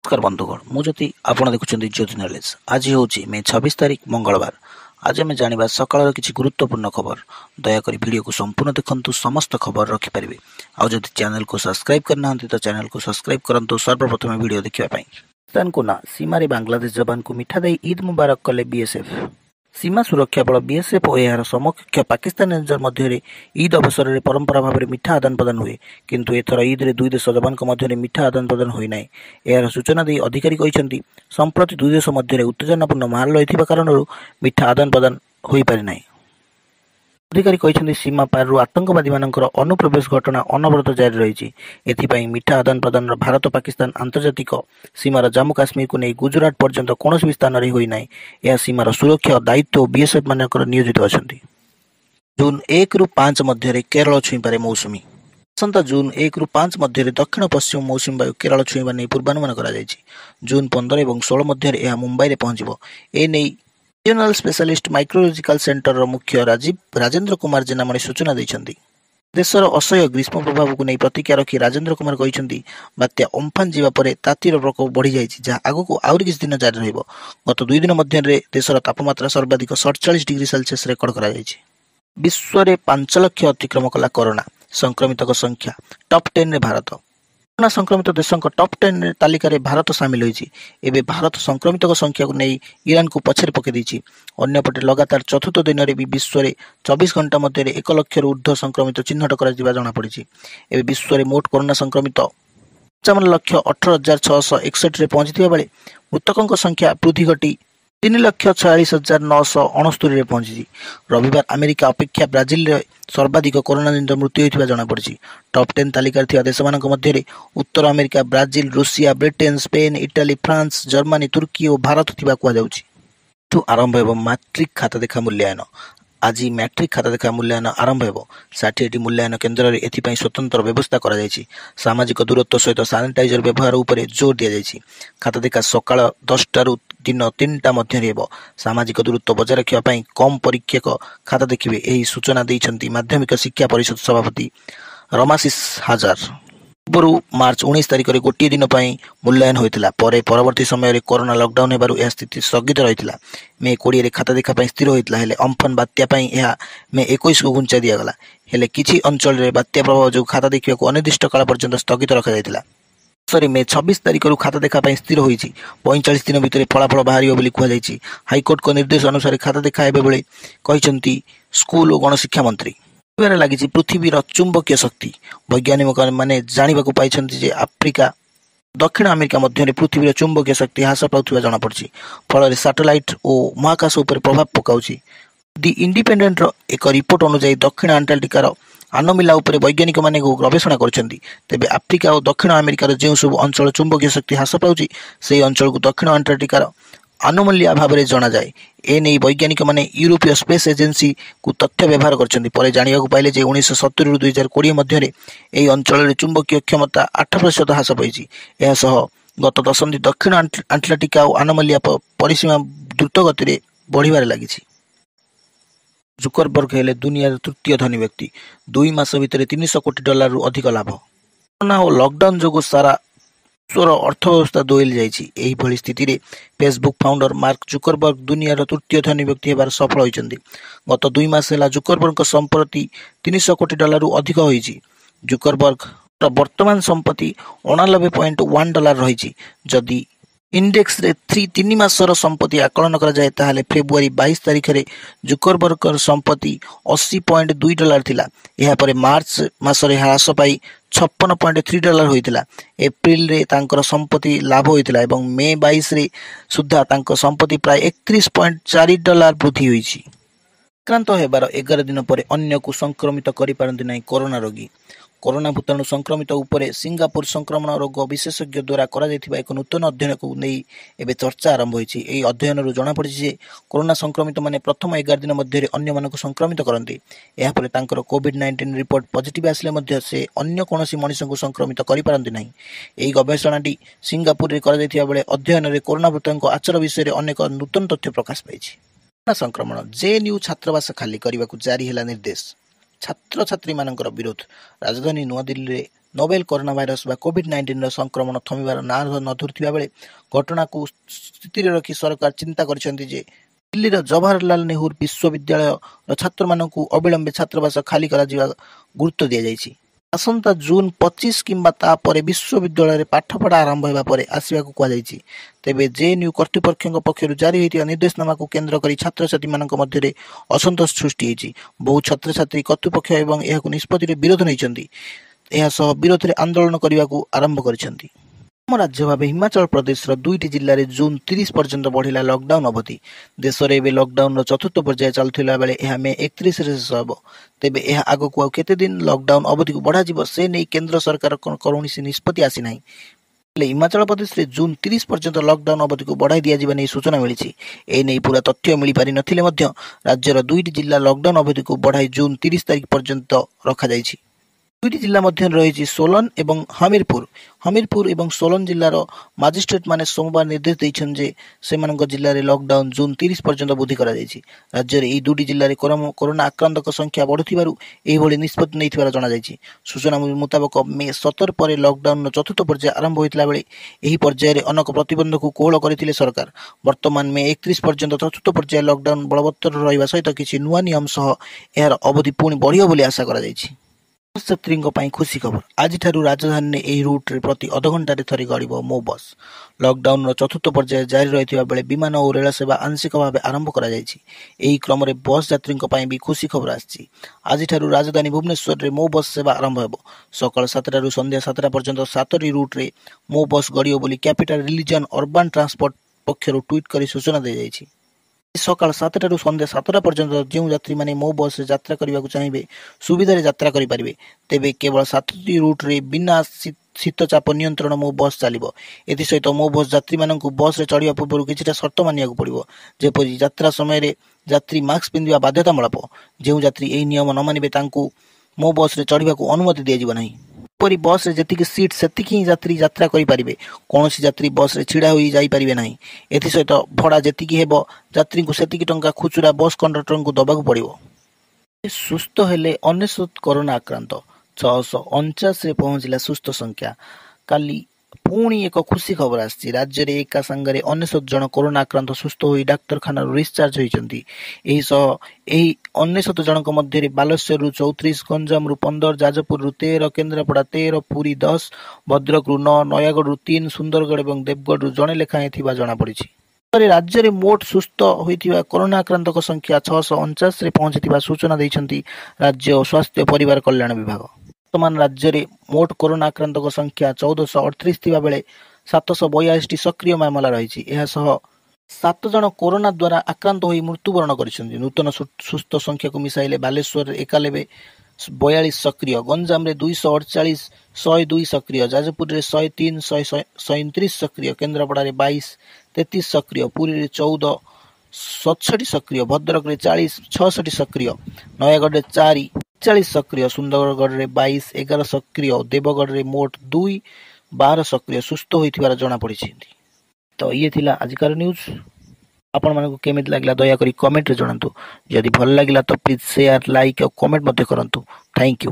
नमस्कार बंधुगण मुझे आपण देखुं ज्योति नॉलेज। आज हूँ मे 26 तारीख मंगलवार। आज आम जाना सकाल किसी गुरुत्वपूर्ण खबर। दयाक वीडियो को संपूर्ण देखु, समस्त खबर रखिपारे। आदि चैनल को सब्सक्राइब करना तो चैनल को सब्सक्राइब करंतु सर्वप्रथम वीडियो देखा। पाकिस्तान को ना सीमा बांग्लादेश जवान को मिठा दे ईद मुबारक कले बीएसएफ। सीमा सुरक्षा बल बीएसएफ और यार समकक्ष पाकिस्तान रेंजर मध्य ईद अवसर में परंपरा भाव में मिठा आदान प्रदान हुए, किंतु एथर ईद रे दुई देश जवान मध्य मिठा आदान प्रदान होना। यार सूचना दे अधिकारी कहते संप्रति दुई देश मध्य उत्तेजनापूर्ण माहौल रही कारण मिठा आदान प्रदान हो पारि ना। अधिकारी कहते सीमा पार आतंकवादी मानकर अनुप्रवेश घटना अनवरत जारी रही। एथिपाई मिठा आदान प्रदान भारत पाकिस्तान आंतर्जातिक सीमार जम्मू काश्मीर को नहीं गुजरात पर्यंत कौन भी स्थान में होना। यह सीमार सुरक्षा दायित्व बीएसएफ मानकर नियोजित अच्छा। जून 1 रु 5 मध्य केरल छुईपारे मौसुमी। आसंता जून 1 रु 5 मध्य दक्षिण पश्चिम मौसुमी वायु केरल छुईवा नहीं पूर्वानुमान कर जून 15 और 16 मध्य यह मुंबई में पहुंचब। एने रीजनल स्पेशलिस्ट माइक्रोलॉजिकल सेंटर मुख्य राजेंद्र कुमार जेनामणि सूचना देते। देशर असह्य ग्रीष्म प्रभाव को नहीं प्रतिक्रिया रखी राजेंद्र कुमार कहते बात्या अम्फान जावापर तातीर प्रकोप बढ़ी जाए, आगक आउरी किछि दिन जारी रहिबो। गत 2 दिन मध्य देशर तापमात्रा सर्वाधिक 47 डिग्री सेल्सियस रेकर्ड करा जायछि। विश्व में 5 लाख अतिक्रम कला कोरोना संक्रमित संख्या टॉप 10 रे भारत। कोरोना संक्रमित देशों टॉप 10 तालिका रे भारत सामिल होइछि। एबे भारत संक्रमित संख्या को नहीं ईरान को पछरे पके देछि। अन्यपटे लगातार चतुर्थ दिन में भी विश्व में 24 घंटा मध्य 1 लाख ऊर्ध्व संक्रमित चिन्हट कर जना पड़ी। एबे विश्व में मोट कोरोना संक्रमित 55,18,661 रे पहुंची बेले मृतकों संख्या वृद्धि घटी 3,46,969 पहुंची। रविवार अमेरिका अपेक्षा ब्राजिल रे सर्वाधिक कोरोना जनित मृत्यु होता जमापड़ी। टॉप 10 तालिकार देश मान मध्य उत्तर अमेरिका, ब्राजिल, रूसिया, ब्रिटेन, स्पेन, इटाली, फ्रांस, जर्मनी, तुर्की और भारत थिबा कहु। आरंभ एवं मैट्रिक खाता देखा मूल्यांकन। आज मैट्रिक खाता देखा मूल्यांकन आरंभ हो। 60टी मूल्यांकन केन्द्र में एथिपाई स्वतंत्र व्यवस्था करा जायछि। सामाजिक दूरत्व सहित सानिटाइजर व्यवहार उपर जोर दिया जायछि। खाता देखा सकाळ 10टा रु दिन 3टा मध्य हो। सामाजिक दूरत्व बजाय रखिबा कम परीक्षक खाता देखिबे, एही सूचना दैछन्ति माध्यमिक शिक्षा परिषद सभापति रमाशिष हाजार। पूर्व मार्च 19 तारिख में गोटे दिन मूल्यांकन होता। परवर्ती समय कोरोना लॉकडाउन होबारु यह स्थिति स्थगित रही। मे 20 रे खाता देखा स्थिर होता है। अम्फन बात्या यह मे 21 को घुंचा दिगला। हेले किछि अंचल रे बात्या प्रभाव जो खाता देखा अनिर्दिष्ट काल पर्यंत स्थगित रखा जायतिला। मे 26 तारिख रु खाता देखा स्थिर होइछि। 45 दिन भितर फलाफल बाहर बोली कहुଯାଇଛି। हाइकोर्ट को निर्देश अनुसार खाता देखा एबे बेले कहते स्कूल और गणशिक्षा मंत्री। लगी पृथ्वीर चुंबकीय शक्ति। वैज्ञानिक माने जानिबा को पाइछन्ति जे आफ्रिका दक्षिण अमेरिका मध्य पृथ्वीर चुंबकीय शक्ति ह्रास पाउथिबा जଣା पड़छि। फल सैटेलाइट और महाकाश उपर प्रभाव पकाउछि। दि इंडिपेंडेंट एक रिपोर्ट अनुसार दक्षिण अंटार्कटिकार आनोमिला उपर वैज्ञानिक माने गवेषणा करछन्ति। तेबे आफ्रिका और दक्षिण अमेरिकार जो सब अंचल चुंबकीय शक्ति ह्रास पाउछि से अंचल को दक्षिण अंटार्कटिकार आनोमलिया भाव में जना जाए। एने वैज्ञानिक माने यूरोपीय स्पेस एजेंसी को तथ्य व्यवहार करछन्ति। परे जानिबा को पाइले जे 1970 रु 2020 मध्य एही अंचल चुंबकीय क्षमता 8% ह्रास पाइछि। एहा सह गत दशंधि दक्षिण अंटार्कटिका और आनोमलिया परिसीमा द्रुत गति में बढ़िबार लागिछि। जुकरबर्ग हेले दुनिया तृतीय धनी व्यक्ति। 2 मास भितर $300 कोटी रु अधिक लाभ। कोरोना और लॉकडाउन जो सारा विश्वर अर्थव्यवस्था दोहल जाइए। स्थिति रे फेसबुक फाउंडर मार्क जुकरबर्ग दुनियार तृतीय धनी व्यक्ति होबार सफल होइछन्ति। गत 2 मास है जुकरबर्ग संपत्ति $300 कोटी रु अधिक होइछि। जुकरबर्ग वर्तमान संपत्ति $89.1 रही। जदि इंडेक्स रे 3 मासर संपत्ति आकलन करा जाए ताहाले फेब्रुआरी 22 तारिख रे जुकरबर्ग संपत्ति $80.2 थिला। एहा परे मार्च मासरे ह्रास पाई $56.3 होइतिला। एप्रिल रे तांकर संपत्ति लाभ होइतिला एवं मे 22 रे सुद्धा तांकर संपत्ति प्राय $31.4 वृद्धि होइछि। आक्रांत हेबार 11 दिन पर अन्य को संक्रमित करि पारंती नाही कोरोना रोगी। कोरोना भूताणु संक्रमित उपरे सिंगापुर संक्रमण रोग विशेषज्ञ द्वारा करा जायथिबा एक नूतन अध्ययन को नहीं एबे चर्चा आरंभ होइछि। एही अध्ययन रु जଣା पड़िछि जे कोरोना संक्रमित माने प्रथम 11 दिन मध्य अन्य मानको संक्रमित करंती। एहा परे तांकर कोविड-19 रिपोर्ट पॉजिटिव आसले मध्य से अन्य कोनोसी मनुष्य को संक्रमित करि पारंती नाही। एही गवेषणाटी सिंगापुर रे करा जायथिबा बेले अध्ययन रे कोरोना भूताणु आचरण विषय रे अनेक नूतन तथ्य प्रकाश पाइछि। कोरोना संक्रमण जेएनयू छात्रावास खाली करने जारी है निर्देश। छात्र छात्री मानकर विरोध। राजधानी नुआदिल्ली ନୋବେଲ କରୋନା ଭାଇରସ ବା କୋଭିଡ-19 ସଂକ୍ରମଣ ଥମିବାର ନାଁ ନ ଧରୁଥିବା ବେଳେ ଘଟଣାକୁ ସ୍ଥିତିରେ ରଖି ସରକାର ଚିନ୍ତା କରିଛନ୍ତି ଯେ ଦିଲ୍ଲୀର ଜବାହରଲାଲ ନେହେରୁ ବିଶ୍ୱବିଦ୍ୟାଳୟର ଛାତ୍ରମାନଙ୍କୁ ଅବିଳମ୍ବେ ଛାତ୍ରାବାସ ଖାଲି କରାଯିବା ଗୁରୁତ୍ୱ ଦିଆଯାଇଛି। ଆସନ୍ତା ଜୁନ 25 କିମ୍ବା ତାପରେ ବିଶ୍ୱବିଦ୍ୟାଳୟରେ ପାଠପଢ଼ା ଆରମ୍ଭ ହେବା ପରେ ଆସିବାକୁ କୁହାଯାଇଛି। ତେବେ ଜେଏନ୍ୟୁ କର୍ତ୍ତୃପକ୍ଷଙ୍କ ପକ୍ଷରୁ ଜାରି ହୋଇଥିବା ନିର୍ଦ୍ଦେଶନାମାକୁ କେନ୍ଦ୍ର କରି ଛାତ୍ରଛାତ୍ରୀମାନଙ୍କ ମଧ୍ୟରେ ଅସନ୍ତୋଷ ସୃଷ୍ଟି ହୋଇଛି। ବହୁ ଛାତ୍ରଛାତ୍ରୀ କର୍ତ୍ତୃପକ୍ଷ ଏବଂ ଏହାକୁ ନିଷ୍ପତ୍ତିରେ ବିରୋଧ ନେଇଛନ୍ତି। ଏହା ସହ ବିରୋଧରେ ଆନ୍ଦୋଳନ କରିବାକୁ ଆରମ୍ଭ କରିଛନ୍ତି। ଆମ ରାଜ୍ୟ ଭାବେ ହିମାଚଳ ପ୍ରଦେଶର 2ଟି ଜିଲ୍ଲାରେ ଜୁନ 30 ପର୍ଯ୍ୟନ୍ତ ବଢ଼ିଲା ଲକଡାଉନ ଅବଧି। ଦେଶରେ ଏବେ ଲକଡାଉନର ଚତୁର୍ଥ ପର୍ଯ୍ୟାୟ ଚାଲୁଥିବା ବେଳେ ଏହା ମେ 31ରେ ଶେଷ ହେବ। ତେବେ ଏହା ଆଗକୁ ଆଉ କେତେ ଦିନ ଲକଡାଉନ ଅବଧିକୁ ବଢ଼ାଯିବ ସେ ନେଇ କେନ୍ଦ୍ର ସରକାରଙ୍କ କୌଣସି ନିଷ୍ପତ୍ତି ଆସିନାହିଁ। ହେଲେ ହିମାଚଳ ପ୍ରଦେଶରେ ଜୁନ 30 ପର୍ଯ୍ୟନ୍ତ ଲକଡାଉନ ଅବଧିକୁ ବଢ଼ାଇ ଦିଆଯିବା ନେଇ ସୂଚନା ମିଳିଛି। ଏନେଇ ପୁରା ତଥ୍ୟ ମିଳିପାରି ନଥିଲେ ମଧ୍ୟ ରାଜ୍ୟର 2ଟି ଜିଲ୍ଲା ଲକଡାଉନ ଅବଧିକୁ ବଢ଼ାଇ ଜୁନ 30 ତାରିଖ ପର୍ଯ୍ୟନ୍ତ ରଖାଯାଇଛି। 2ଟି ଜିଲ୍ଲା ମଧ୍ୟରେ ରହିଛି ସୋଲନ ଏବଂ ହମିରପୁର। ହମିରପୁର ଏବଂ ସୋଲନ ଜିଲ୍ଲାର ମାଜିଷ୍ଟ୍ରେଟମାନେ ସୋମବାର ନିର୍ଦ୍ଦେଶ ଦେଇଛନ୍ତି ଯେ ସେମାନଙ୍କ ଜିଲ୍ଲାରେ ଲକଡାଉନ ଜୁନ 30 ପର୍ଯ୍ୟନ୍ତ ବୃଦ୍ଧି କରାଯାଇଛି। ରାଜ୍ୟରେ ଏହି 2ଟି ଜିଲ୍ଲାରେ କରୋନା ଆକ୍ରାନ୍ତଙ୍କ ସଂଖ୍ୟା ବଢ଼ୁଥିବାରୁ ଏହିଭଳି ନିଷ୍ପତ୍ତି ନେଇଥିବାର ଜଣାଯାଇଛି। ସୂଚନା ମୁତାବକ ମେ 17 ପରେ ଲକଡାଉନର ଚତୁର୍ଥ ପର୍ଯ୍ୟାୟ ଆରମ୍ଭ ହୋଇଥିଲା ବେଳେ ଏହି ପର୍ଯ୍ୟାୟରେ ଅନେକ ପ୍ରତିବନ୍ଧକକୁ କୋହଳ କରିଥିଲେ ସରକାର। ବର୍ତ୍ତମାନ ମେ 31 ପର୍ଯ୍ୟନ୍ତ ଚତୁର୍ଥ ପର୍ଯ୍ୟାୟ ଲକଡାଉନ ବଳବତ୍ତର ରହିବା ସହିତ କିଛି ନୂଆ ନିୟମ ସହ ଏହାର ଅବଧି ପୁଣି ବଢ଼ିବ ବୋଲି ଆଶା କରାଯାଇଛି। ବସ୍ ଯାତ୍ରୀଙ୍କ ପାଇଁ ଖୁସି ଖବର। ଆଜିଠାରୁ ରାଜଧାନୀରେ ଏହି ରୁଟ୍ରେ ପ୍ରତି ଅଧଘଣ୍ଟାରେ ଥରେ ଗଡ଼ିବ ମୋ ବସ୍। ଲକଡାଉନର ଚତୁର୍ଥ ପର୍ଯ୍ୟାୟ ଜାରି ରହିଥିବା ବେଳେ ବିମାନ ଓ ରେଳ ସେବା ଆଂଶିକ ଭାବେ ଆରମ୍ଭ କରାଯାଇଛି। ଏହି କ୍ରମରେ ବସ୍ ଯାତ୍ରୀଙ୍କ ପାଇଁ ବି ଖୁସି ଖବର ଆସିଛି। ଆଜିଠାରୁ ରାଜଧାନୀ ଭୁବନେଶ୍ୱରରେ ମୋ ବସ୍ ସେବା ଆରମ୍ଭ ହେବ। ସକାଳ 7ଟାରୁ ସନ୍ଧ୍ୟା 7ଟା ପର୍ଯ୍ୟନ୍ତ 7ଟି ରୁଟ୍ରେ ମୋ ବସ୍ ଗଡ଼ିବ ବୋଲି କ୍ୟାପିଟାଲ ରିଲିଜନ ଅର୍ବାନ ଟ୍ରାନ୍ସପୋର୍ଟ ପକ୍ଷରୁ ଟ୍ୱିଟ୍ କରି ସୂଚନା ଦିଆଯାଇଛି। ସକାଳ 7ଟାରୁ ସନ୍ଧ୍ୟା 7ଟା ପର୍ଯ୍ୟନ୍ତ ଯେଉଁ ଯାତ୍ରୀମାନେ ମୋ ବସ୍ରେ ଯାତ୍ରା କରିବାକୁ ଚାହିଁବେ ସୁବିଧାରେ ଯାତ୍ରା କରିପାରିବେ। ତେବେ କେବଳ 7ଟି ରୁଟ୍ରେ ବିନା ଶୀତଚାପ ନିୟନ୍ତ୍ରଣ ମୋ ବସ୍ ଚାଲିବ। ଏଥିସହିତ ମୋ ବସ୍ ଯାତ୍ରୀମାନଙ୍କୁ ବସ୍ରେ ଚଢ଼ିବା ପୂର୍ବରୁ କିଛିଟା ସର୍ତ୍ତ ମାନିବାକୁ ପଡ଼ିବ। ଯେପରି ଯାତ୍ରା ସମୟରେ ଯାତ୍ରୀ ମାସ୍କ ପିନ୍ଧିବା ବାଧ୍ୟତାମୂଳକ। ଯେଉଁ ଯାତ୍ରୀ ଏହି ନିୟମ ନ ମାନିବେ ତାଙ୍କୁ ମୋ ବସ୍ରେ ଚଢ଼ିବାକୁ ଅନୁମତି ଦିଆଯିବ ନାହିଁ। ଏପରି ବସ୍ରେ ଯେତିକି ସିଟ୍ ସେତିକି ହିଁ ଯାତ୍ରୀ ଯାତ୍ରା କରିପାରିବେ। କୌଣସି ଯାତ୍ରୀ ବସ୍ରେ ଛିଡ଼ା ହୋଇ ଯାଇପାରିବେ ନାହିଁ। ଏଥିସହିତ ଭଡ଼ା ଯେତିକି ହେବ ଯାତ୍ରୀଙ୍କୁ ସେତିକି ଟଙ୍କା ଖୁଚୁରା ବସ୍ କଣ୍ଡକ୍ଟରଙ୍କୁ ଦେବାକୁ ପଡ଼ିବ। ସୁସ୍ଥ ହେଲେ 99 କରୋନା ଆକ୍ରାନ୍ତ। 649ରେ ପହଞ୍ଚିଲା ସୁସ୍ଥ ସଂଖ୍ୟା। କାଲି ପୁଣି ଏକ ଖୁସି ଖବର ଆସିଛି। ରାଜ୍ୟରେ ଏକା ସାଙ୍ଗରେ 99 ଜଣ କରୋନା ଆକ୍ରାନ୍ତ ସୁସ୍ଥ ହୋଇ ଡାକ୍ତରଖାନାରୁ ଡିସ୍ଚାର୍ଜ ହୋଇଛନ୍ତି। ଏହି 99 ଜଣଙ୍କ ମଧ୍ୟରେ ବାଲେଶ୍ୱରରୁ 34, ଗଞ୍ଜାମରୁ 15, ଯାଜପୁରରୁ 13, କେନ୍ଦ୍ରାପଡ଼ା 13, ପୁରୀ 10, ଭଦ୍ରକରୁ 9, ନୟାଗଡ଼ରୁ 3, ସୁନ୍ଦରଗଡ଼ ଏବଂ ଦେବଗଡ଼ରୁ ଜଣେ ଲେଖାଏଁ ଥିବା ଜଣାପଡ଼ିଛି। ରାଜ୍ୟରେ ମୋଟ ସୁସ୍ଥ ହୋଇଥିବା କରୋନା ଆକ୍ରାନ୍ତଙ୍କ ସଂଖ୍ୟା 649ରେ ପହଞ୍ଚିଥିବା ସୂଚନା ଦେଇଛନ୍ତି ରାଜ୍ୟ ସ୍ୱାସ୍ଥ୍ୟ ପରିବାର କଲ୍ୟାଣ ବିଭାଗ। ବର୍ତ୍ତମାନ ରାଜ୍ୟରେ ମୋଟ କରୋନା ଆକ୍ରାନ୍ତଙ୍କ ସଂଖ୍ୟା 1438 ଥିବା ବେଳେ 782ଟି ସକ୍ରିୟ ମାମଲା ରହିଛି। ଏହା ସହ 7 ଜଣ କରୋନା ଦ୍ୱାରା ଆକ୍ରାନ୍ତ ହୋଇ ମୃତ୍ୟୁବରଣ କରିଛନ୍ତି। ନୂତନ ସୁସ୍ଥ ସଂଖ୍ୟାକୁ ମିଶାଇଲେ ବାଲେଶ୍ୱରରେ 91, 42 ସକ୍ରିୟ, ଗଞ୍ଜାମରେ 248, 102 ସକ୍ରିୟ, ଯାଜପୁରରେ 103, 129 ସକ୍ରିୟ, କେନ୍ଦ୍ରାପଡ଼ାରେ 22, 33 ସକ୍ରିୟ, ପୁରୀରେ 14, 67 ସକ୍ରିୟ, ଭଦ୍ରକରେ 40, 66 ସକ୍ରିୟ, ନୟାଗଡ଼ରେ 4, 40 ସକ୍ରିୟ, ସୁନ୍ଦରଗଡ଼ରେ 22, 11 ସକ୍ରିୟ, ଦେବଗଡ଼ରେ ମୋଟ 2, 12 ସକ୍ରିୟ ସୁସ୍ଥ ହୋଇଥିବାର ଜଣାପଡ଼ିଛନ୍ତି। ତ ଇଏ ଥିଲା ଆଜିକାର ନ୍ୟୁଜ୍। ଆପଣମାନଙ୍କୁ କେମିତି ଲାଗିଲା ଦୟାକରି କମେଣ୍ଟରେ ଜଣାନ୍ତୁ। ଯଦି ଭଲ ଲାଗିଲା ତ ପ୍ଲିଜ୍ ସେୟାର, ଲାଇକ୍ ଆଉ କମେଣ୍ଟ ମଧ୍ୟ କରନ୍ତୁ। Thank you.